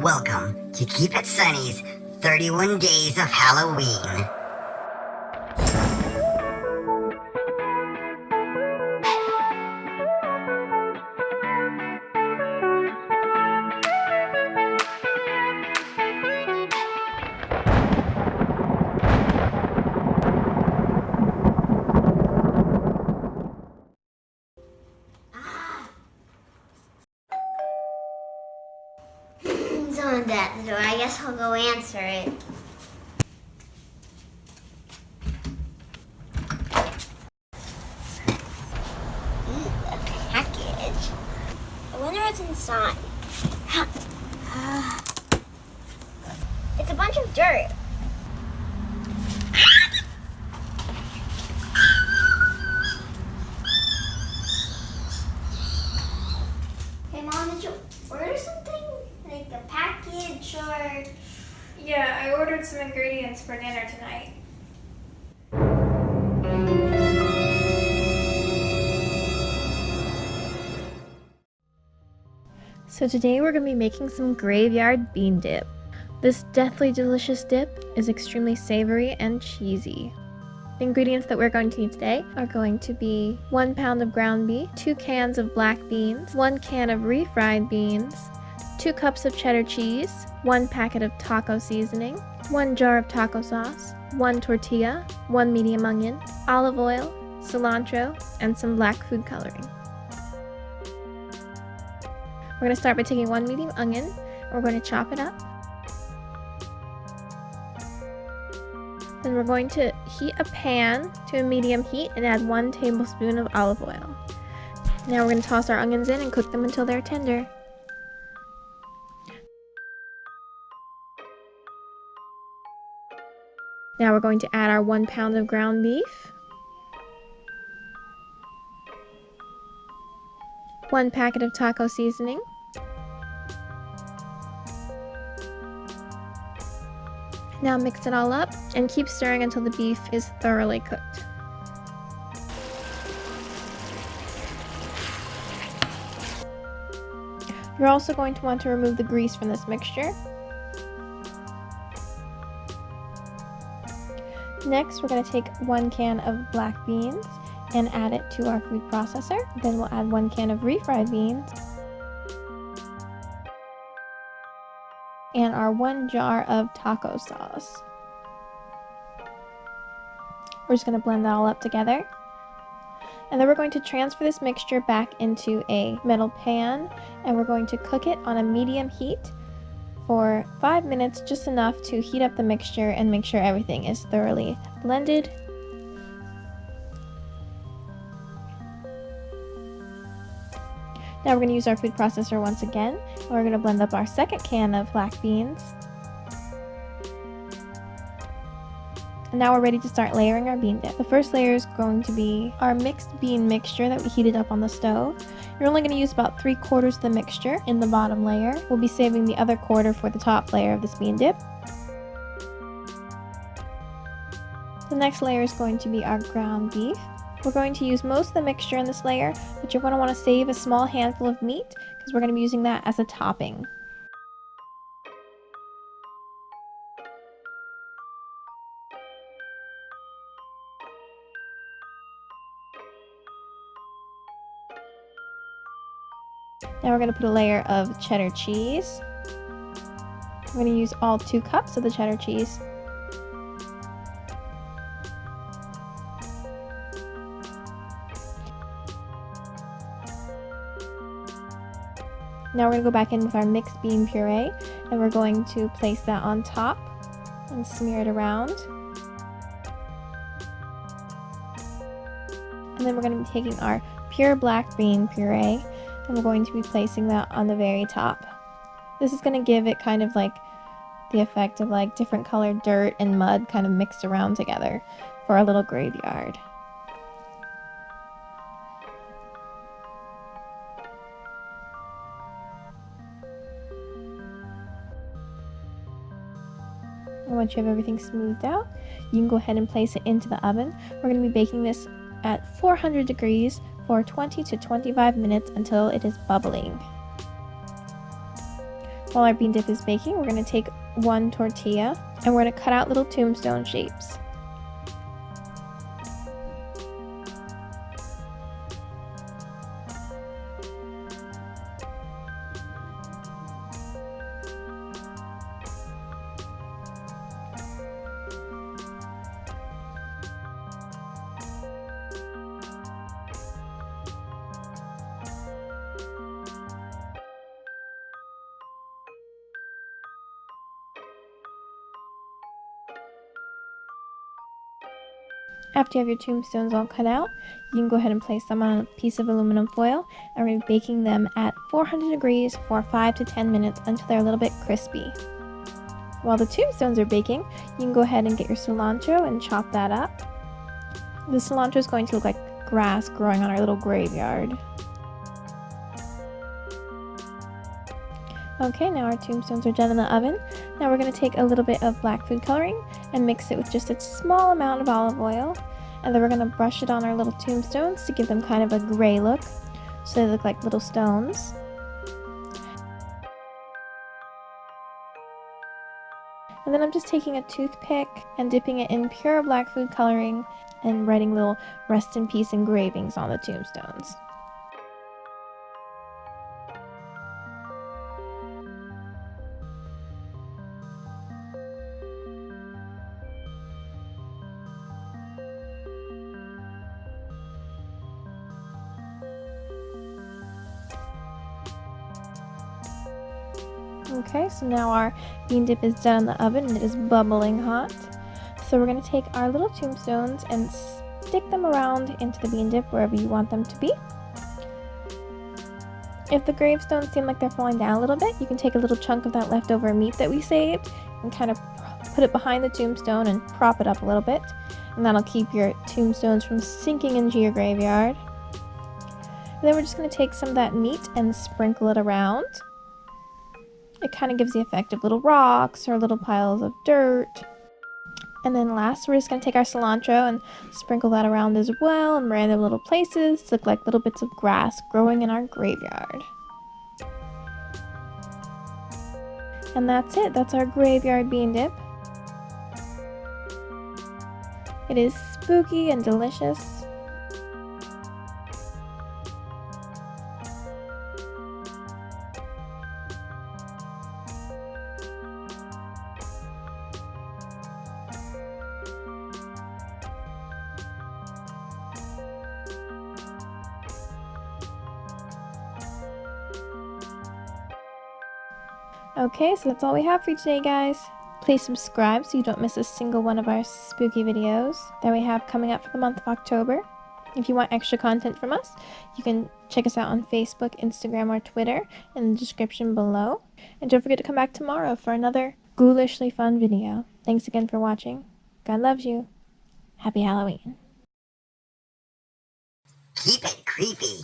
Welcome to Keep It Sunny's 31 Days of Halloween. Someone's at the door. I guess I'll go answer it. A package. I wonder what's inside. It's a bunch of dirt. Hey, Mom, did you order something? Like a package or... Yeah, I ordered some ingredients for dinner tonight. So today we're going to be making some Gravyard Bean Dip. This deathly delicious dip is extremely savory and cheesy. The ingredients that we're going to need today are going to be 1 pound of ground beef, 2 cans of black beans, 1 can of refried beans, 2 cups of cheddar cheese, 1 packet of taco seasoning, 1 jar of taco sauce, 1 tortilla, 1 medium onion, olive oil, cilantro, and some black food coloring. We're going to start by taking 1 medium onion, and we're going to chop it up. Then we're going to heat a pan to a medium heat and add 1 tablespoon of olive oil. Now we're going to toss our onions in and cook them until they're tender. Now we're going to add our 1 pound of ground beef, 1 packet of taco seasoning, now mix it all up and keep stirring until the beef is thoroughly cooked. You're also going to want to remove the grease from this mixture. Next, we're going to take 1 can of black beans and add it to our food processor. Then we'll add 1 can of refried beans and our 1 jar of taco sauce. We're just going to blend that all up together. And then we're going to transfer this mixture back into a metal pan and we're going to cook it on a medium heat for 5 minutes, just enough to heat up the mixture and make sure everything is thoroughly blended. Now we're going to use our food processor once again, and we're going to blend up our 2nd can of black beans. And now we're ready to start layering our bean dip. The first layer is going to be our mixed bean mixture that we heated up on the stove. You're only going to use about 3/4 of the mixture in the bottom layer. We'll be saving the other quarter for the top layer of this bean dip. The next layer is going to be our ground beef. We're going to use most of the mixture in this layer, but you're going to want to save a small handful of meat because we're going to be using that as a topping. Now we're going to put a layer of cheddar cheese. We're going to use all 2 cups of the cheddar cheese. Now we're going to go back in with our mixed bean puree and we're going to place that on top and smear it around. And then we're going to be taking our pure black bean puree and we're going to be placing that on the very top. This is going to give it kind of like the effect of like different colored dirt and mud kind of mixed around together for a little graveyard. And once you have everything smoothed out, you can go ahead and place it into the oven. We're going to be baking this at 400 degrees for 20 to 25 minutes until it is bubbling. While our bean dip is baking, we're going to take one tortilla and we're going to cut out little tombstone shapes. After you have your tombstones all cut out, you can go ahead and place them on a piece of aluminum foil, and we're baking them at 400 degrees for 5 to 10 minutes until they're a little bit crispy. While the tombstones are baking, you can go ahead and get your cilantro and chop that up. The cilantro is going to look like grass growing on our little graveyard. Okay, now our tombstones are done in the oven. Now we're going to take a little bit of black food coloring and mix it with just a small amount of olive oil. And then we're going to brush it on our little tombstones to give them kind of a gray look, so they look like little stones. And then I'm just taking a toothpick and dipping it in pure black food coloring and writing little rest in peace engravings on the tombstones. Okay, so now our bean dip is done in the oven and it is bubbling hot. So we're going to take our little tombstones and stick them around into the bean dip wherever you want them to be. If the gravestones seem like they're falling down a little bit, you can take a little chunk of that leftover meat that we saved and kind of put it behind the tombstone and prop it up a little bit. And that'll keep your tombstones from sinking into your graveyard. And then we're just going to take some of that meat and sprinkle it around. It kind of gives the effect of little rocks or little piles of dirt. And then last, we're just going to take our cilantro and sprinkle that around as well in random little places to look like little bits of grass growing in our graveyard. And that's it. That's our graveyard bean dip. It is spooky and delicious. Okay, so that's all we have for you today, guys. Please subscribe so you don't miss a single one of our spooky videos that we have coming up for the month of October. If you want extra content from us, you can check us out on Facebook, Instagram, or Twitter in the description below. And don't forget to come back tomorrow for another ghoulishly fun video. Thanks again for watching. God loves you. Happy Halloween. Keep it creepy.